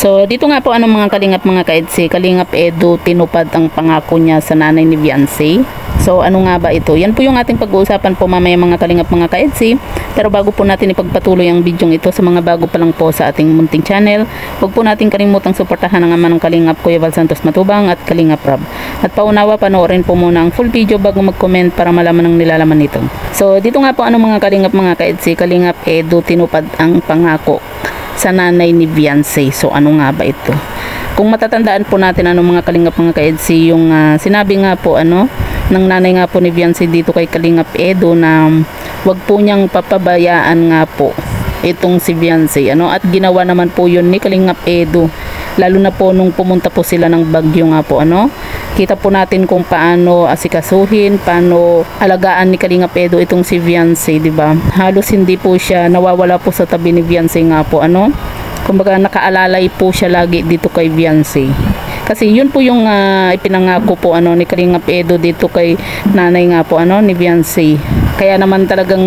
So dito nga po mga kalingap mga kaedsi, Kalingap Edu tinupad ang pangako niya sa nanay ni Viancy. So ano nga ba ito? Yan po yung ating pag-uusapan po mamaya mga kalingap mga kaedsi. Pero bago po natin ipagpatuloy ang video ito, sa mga bago pa lang po sa ating munting channel, huwag po natin kalimutang suportahan ang ama ng Kalingap Kuya Val Santos Matubang at Kalingap Rab. At paunawa panoorin po muna ang full video bago mag-comment para malaman ang nilalaman nito. So dito nga po mga kalingap mga kaedsi, Kalingap Edu tinupad ang pangako sa nanay ni Viancy. So ano nga ba ito? Kung matatandaan po natin mga kalingap mga kaedsi, yung sinabi nga po ng nanay nga po ni Viancy dito kay Kalingap Edu na wag po niyang papabayaan nga po itong si Viancy at ginawa naman po yun ni Kalingap Edu, lalo na po nung pumunta po sila ng Bagyo nga po kita po natin kung paano asikasuhin, paano alagaan ni Kalingap Edu itong si Viancy, di ba? Halos hindi po siya nawawala po sa tabi ni Viancy nga po kumbaga nakaalalay po siya lagi dito kay Viancy. Kasi yun po yung ipinangako po ni Kalingap Edu dito kay nanay nga po ni Viancy. Kaya naman talagang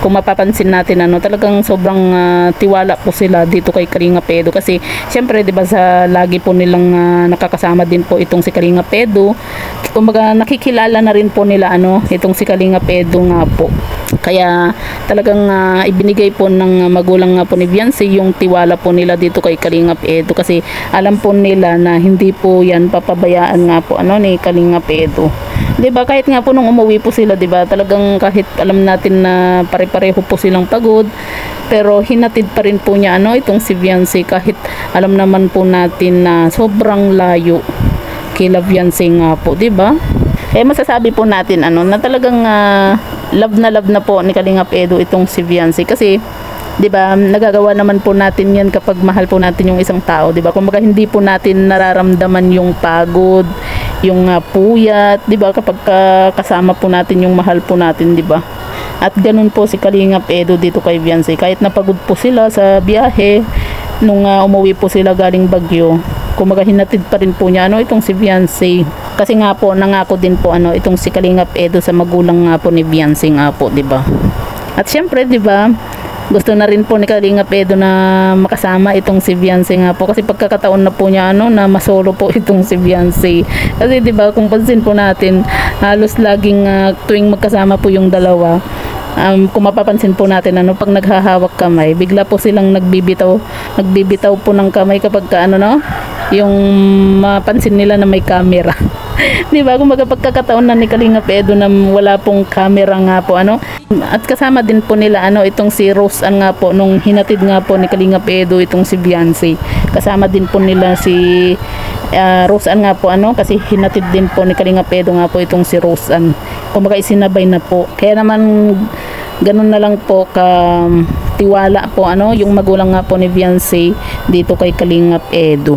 kung mapapansin natin talagang sobrang tiwala po sila dito kay Kalingap Edu, kasi syempre 'di ba sa lagi po nilang nakakasama din po itong si Kalingap Edu, kumbaga nakikilala na rin po nila itong si Kalingap Edu nga po. Kaya talagang ibinigay po ng magulang nga po ni Viancy yung tiwala po nila dito kay Kalingap Edu, kasi alam po nila na hindi po yan papabayaan nga po ni Kalingap Edu. 'Di ba kahit nga po nung umuwi po sila, 'di ba, talagang kahit alam natin na pare-pareho po silang pagod, pero hinatid pa rin po niya itong si Viancy, kahit alam naman po natin na sobrang layo kila Viancy nga po, 'di ba? Masasabi po natin na talagang love na po ni Kalingap Edu itong si Viancy, kasi 'di ba nagagawa naman po natin 'yan kapag mahal po natin yung isang tao, 'di ba? Kumbaga hindi po natin nararamdaman yung pagod, yung puyat, 'di ba, kapag kasama po natin yung mahal po natin, 'di ba? At ganun po si Kalingap Edu dito kay Viancy, kahit napagod po sila sa biyahe nung umuwi po sila galing Bagyo, kumbaga hinatid pa rin po niya itong si Viancy, kasi nga po nangako din po itong si Kalingap Edu sa magulang nga po ni Viancy nga po, 'di ba? At syempre 'di ba, gusto na rin po ni Kalingap Edu na makasama itong si Viancy nga po, kasi pagkakataon na po niya na masolo po itong si Viancy. Kasi 'di ba kung pansin po natin, halos laging tuwing magkasama po yung dalawa, kung mapapansin po natin pag naghahawak kamay, bigla po silang nagbibitaw po ng kamay kapag yung mapansin nila na may camera. 'Di ba? Kung pagkakataon na ni Kalingap Edu na wala pong camera nga po at kasama din po nila itong si Rose nga po, nung hinatid nga po ni Kalingap Edu itong si Viancy, kasama din po nila si Rose nga po kasi hinatid din po ni Kalingap Edu nga po itong si Rose. Kumbaga isinabay na po, kaya naman ganun na lang po ka tiwala po yung magulang nga po ni Viancy dito kay Kalingap Edu.